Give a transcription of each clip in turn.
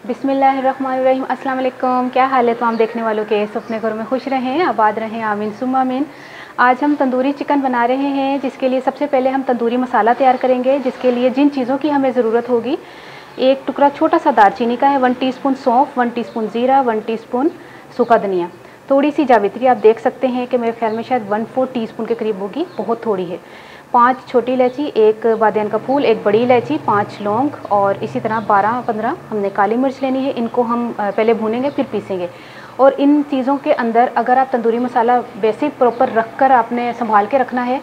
बिस्मिल्लाहिर्रहमानिर्रहीम। अस्सलाम वालेकुम। क्या हाल है तमाम देखने वालों के? अपने घरों में खुश रहें, आबाद रहें, आमीन सुम्मा आमीन। आज हम तंदूरी चिकन बना रहे हैं, जिसके लिए सबसे पहले हम तंदूरी मसाला तैयार करेंगे। जिसके लिए जिन चीज़ों की हमें ज़रूरत होगी, एक टुकड़ा छोटा सा दालचीनी का है, 1 टीस्पून सौंफ, 1 टीस्पून ज़ीरा, 1 टीस्पून सूखा धनिया, थोड़ी सी जावित्री। आप देख सकते हैं कि मेरे ख्याल में शायद 1/4 टीस्पून के करीब होगी, बहुत थोड़ी है। 5 छोटी इलायची, 1 बादियान का फूल, 1 बड़ी इलायची, 5 लौंग और इसी तरह 12-15 हमने काली मिर्च लेनी है। इनको हम पहले भूनेंगे फिर पीसेंगे। और इन चीज़ों के अंदर अगर आप तंदूरी मसाला बेसिक प्रॉपर रख कर आपने संभाल के रखना है,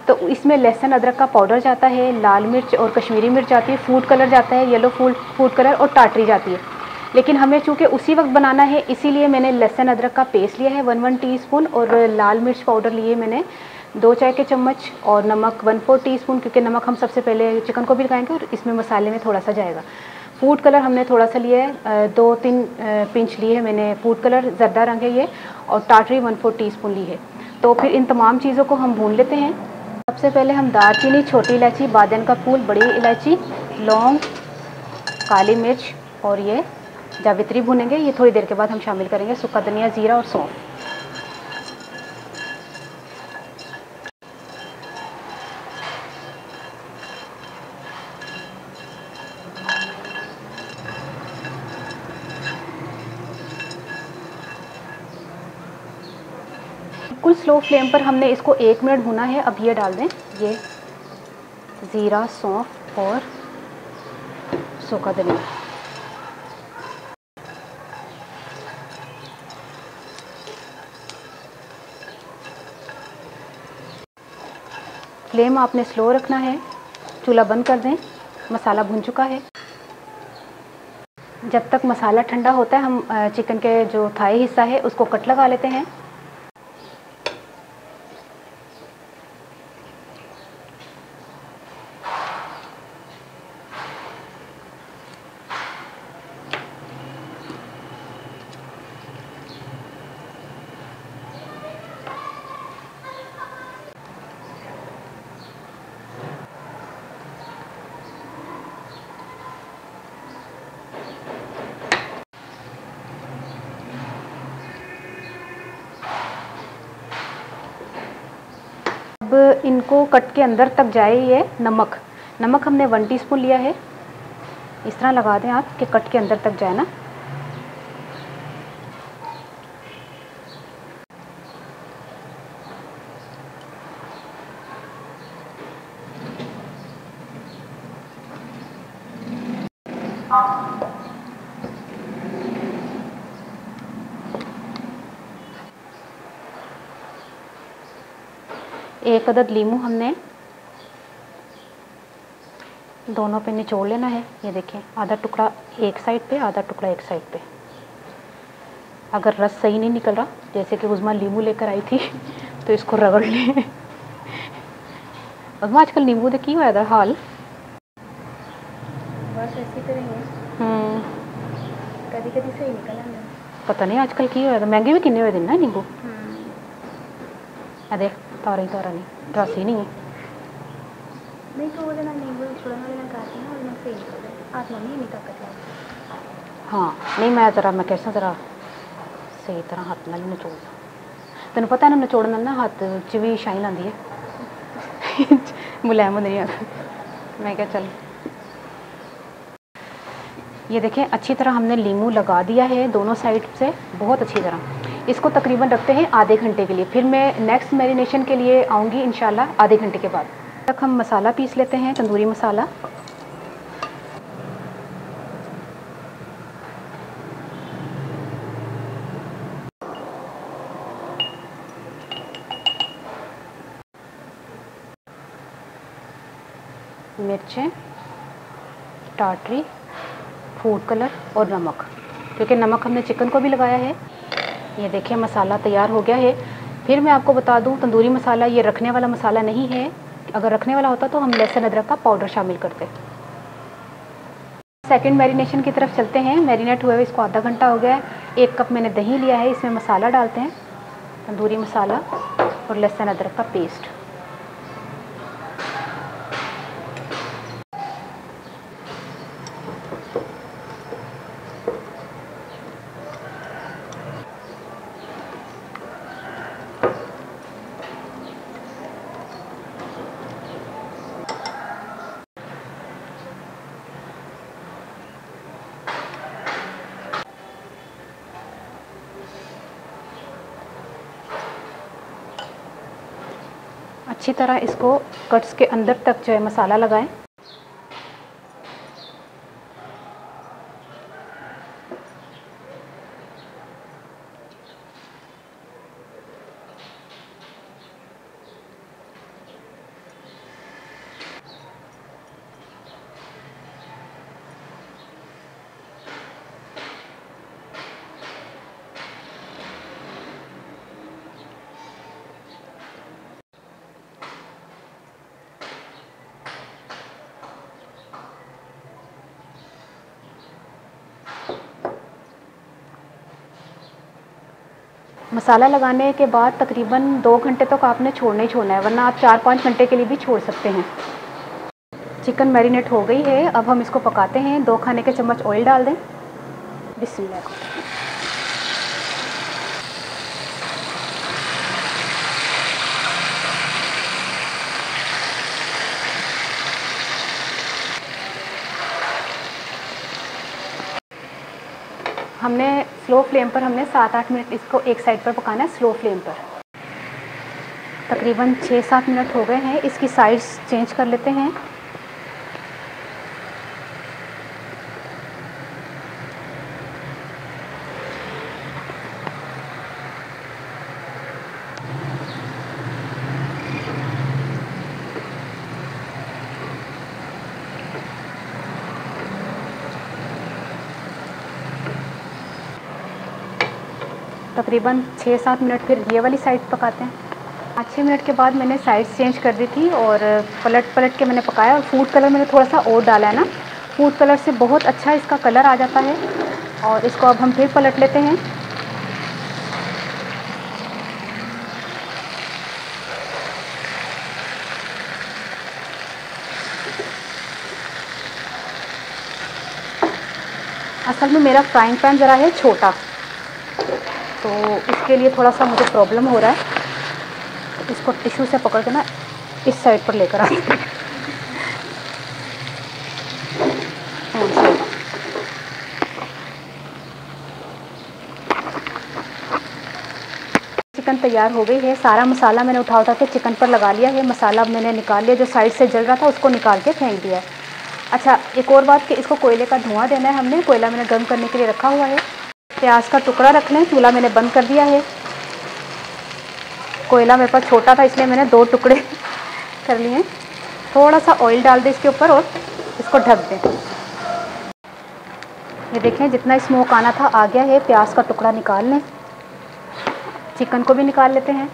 तो इसमें लहसुन अदरक का पाउडर जाता है, लाल मिर्च और कश्मीरी मिर्च जाती है, फूड कलर जाता है, येलो फूड कलर और टाटरी जाती है। लेकिन हमें चूँकि उसी वक्त बनाना है, इसीलिए मैंने लहसुन अदरक का पेस्ट लिया है 1 टीस्पून, और लाल मिर्च पाउडर लिए मैंने 2 चाय के चम्मच, और नमक 1/4 टीस्पून, क्योंकि नमक हम सबसे पहले चिकन को भी लगाएंगे और इसमें मसाले में थोड़ा सा जाएगा। फूड कलर हमने थोड़ा सा लिया है, 2-3 पिंच लिए है मैंने फूड कलर, ज़र्दा रंग है ये, और टाटरी 1/4 टीस्पून ली है। तो फिर इन तमाम चीज़ों को हम भून लेते हैं। सबसे पहले हम दालचीनी, छोटी इलायची, बादियान का फूल, बड़ी इलायची, लौंग, काली मिर्च और ये जावित्री भूनेंगे। ये थोड़ी देर के बाद हम शामिल करेंगे सूखा धनिया, ज़ीरा और सौंफ। बिल्कुल स्लो फ्लेम पर हमने इसको 1 मिनट भुना है। अब ये डाल दें, ये ज़ीरा, सौंफ और सूखा धनिया। फ्लेम आपने स्लो रखना है, चूल्हा बंद कर दें। मसाला भुन चुका है। जब तक मसाला ठंडा होता है, हम चिकन के जो थाई हिस्सा है उसको कट लगा लेते हैं। अब इनको कट के अंदर तक जाए ये नमक हमने 1 टीस्पून लिया है। इस तरह लगा दें आप कि कट के अंदर तक जाए ना। एक अदद लीमू हमने दोनों पे निचोड़ लेना है। ये देखें, आधा टुकड़ा एक साइड पे, आधा टुकड़ा एक साइड पे। अगर रस सही नहीं निकल रहा, जैसे कि उज़मा नींबू लेकर आई थी तो इसको रगड़ लें। उज़मा आजकल नींबू दे की होया दा हाल बस ऐसी करेंगे, कभी कभी सही निकल आंदा। पता नहीं आजकल की होया दा, महंगे भी किन्ने होए दिन ना नींबू। देख तारा ही तारा नहीं, रस ही नहीं है। नहीं तो वो ना नींबू छोड़ना लेना काटना और ना सही निकल जाए। हाथ में नहीं ताकत लगे। हाँ नहीं, मैं कैसा ज़रा सही तरह हाथ नाल निचोड़। तेन पता है ना, निचोड़न ना हाथ च भी शाइन आती है। मुलायम होंगे नहीं हाथ। मैं क्या चल, ये देखें अच्छी तरह हमने लीमू लगा दिया है दोनों साइड से, बहुत अच्छी तरह। इसको तकरीबन रखते हैं आधे घंटे के लिए। फिर मैं नेक्स्ट मैरिनेशन के लिए आऊँगी इंशाल्लाह आधे घंटे के बाद। तक हम मसाला पीस लेते हैं, तंदूरी मसाला। मिर्चें, टाटरी, फूड कलर और नमक, क्योंकि नमक हमने चिकन को भी लगाया है। ये देखिए मसाला तैयार हो गया है। फिर मैं आपको बता दूं, तंदूरी मसाला ये रखने वाला मसाला नहीं है। अगर रखने वाला होता तो हम लहसुन अदरक का पाउडर शामिल करते। सेकंड मैरिनेशन की तरफ चलते हैं। मैरिनेट हुए हुए इसको आधा घंटा हो गया है। 1 कप मैंने दही लिया है, इसमें मसाला डालते हैं, तंदूरी मसाला और लहसुन अदरक का पेस्ट। अच्छी तरह इसको कट्स के अंदर तक जो है मसाला लगाएं। मसाला लगाने के बाद तकरीबन 2 घंटे तक आपने छोड़ना ही छोड़ना है, वरना आप 4-5 घंटे के लिए भी छोड़ सकते हैं। चिकन मैरिनेट हो गई है, अब हम इसको पकाते हैं। 2 खाने के चम्मच ऑयल डाल दें। बिस्मिल्लाह। हमने स्लो फ्लेम पर हमने 7-8 मिनट इसको एक साइड पर पकाना है, स्लो फ्लेम पर। तकरीबन 6-7 मिनट हो गए हैं, इसकी साइड्स चेंज कर लेते हैं। तकरीबन 6-7 मिनट फिर ये वाली साइड पकाते हैं। 5-6 मिनट के बाद मैंने साइड चेंज कर दी थी और पलट के मैंने पकाया। और फूड कलर मैंने थोड़ा सा और डाला है ना, फूड कलर से बहुत अच्छा इसका कलर आ जाता है। और इसको अब हम फिर पलट लेते हैं। असल में मेरा फ्राइंग पैन ज़रा है छोटा, तो इसके लिए थोड़ा सा मुझे प्रॉब्लम हो रहा है। इसको टिश्यू से पकड़ के ना इस साइड पर लेकर आते हैं। चिकन तैयार हो गई है। सारा मसाला मैंने उठा के चिकन पर लगा लिया है। मसाला मैंने निकाल लिया, जो साइड से जल रहा था उसको निकाल के फेंक दिया है। अच्छा, एक और बात कि इसको कोयले का धुआं देना है हमने। कोयला मैंने गर्म करने के लिए रखा हुआ है। प्याज का टुकड़ा रख लें, चूल्हा मैंने बंद कर दिया है। कोयला मेरे पास छोटा था इसलिए मैंने 2 टुकड़े कर लिए। थोड़ा सा ऑयल डाल दें इसके ऊपर और इसको ढक दें। ये देखें जितना स्मोक आना था आ गया है। प्याज का टुकड़ा निकाल लें, चिकन को भी निकाल लेते हैं।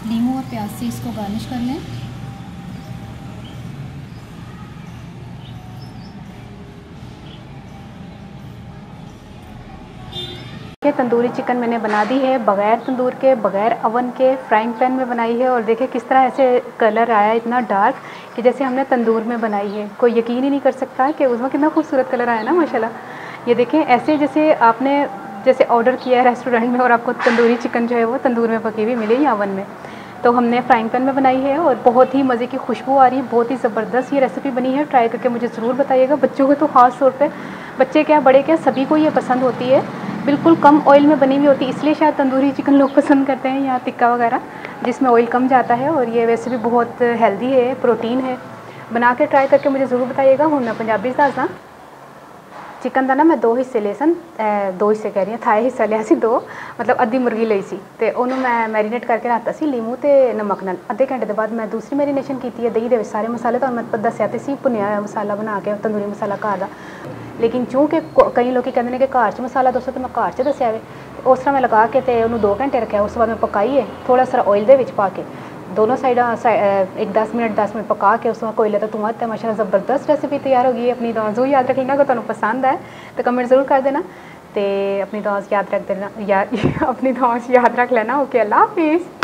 नींबू और प्याज से इसको गार्निश कर लें। ये तंदूरी चिकन मैंने बना दी है, बग़ैर तंदूर के, बग़ैर अवन के, फ्राइंग पैन में बनाई है। और देखिए किस तरह ऐसे कलर आया, इतना डार्क कि जैसे हमने तंदूर में बनाई है। कोई यकीन ही नहीं कर सकता कि उसमें कितना खूबसूरत कलर आया ना, माशाल्लाह। ये देखें ऐसे जैसे आपने जैसे ऑर्डर किया है रेस्टोरेंट में और आपको तंदूरी चिकन जो है वो तंदूर में पकी हुई मिले या अवन में। तो हमने फ्राइंग पैन में बनाई है और बहुत ही मज़े की खुशबू आ रही है। बहुत ही ज़बरदस्त ये रेसिपी बनी है। ट्राई करके मुझे ज़रूर बताइएगा। बच्चों को तो ख़ास तौर पे, बच्चे क्या बड़े क्या, सभी को ये पसंद होती है। बिल्कुल कम ऑयल में बनी हुई होती है, इसलिए शायद तंदूरी चिकन लोग पसंद करते हैं, या टिक्का वगैरह जिसमें ऑयल कम जाता है। और ये वैसे भी बहुत हेल्दी है, प्रोटीन है। बना के ट्राई करके मुझे ज़रूर बताइएगा। हूँ मैं पंजाबी दसदा चिकन का ना मैं 2 हिस्से ले सन, 2 हिस्से कह रही हूँ, थाए हिस्सा लिया सी 2, मतलब अद्धी मुर्गी ली सी। तो उन्होंने मैं मैरीनेट करके रखता सी लीमू ते नमक नाल। आधे घंटे के बाद मैं दूसरी मैरीनेशन की है दही दे सारे मसाले। तो मैं दसिया तो सी भुनिया मसाला बना के तंदूरी मसाला घर का। लेकिन चूँकि कई लोग कहते हैं कि घर च मसाला दसो, तो मैं घर च दसिया है। उस तरह मैं लगा के तो उन्होंने 2 घंटे रखा। उस बाद मैं पकाई है थोड़ा सा ऑयल दे विच पा के, दोनों साइडा एक 10 मिनट पका के उस कोयले का धुआं। तो माशाल्लाह ज़बरदस्त रेसिपी तैयार हो गई है। अपनी दुआ ज़रूर याद रख लेना। अगर तुहानू पसंद आए तो कमेंट ज़रूर कर देना। तो अपनी दुआ याद रख देना, अपनी दुआ याद रख लेना। ओके, अल्लाह हाफिज़।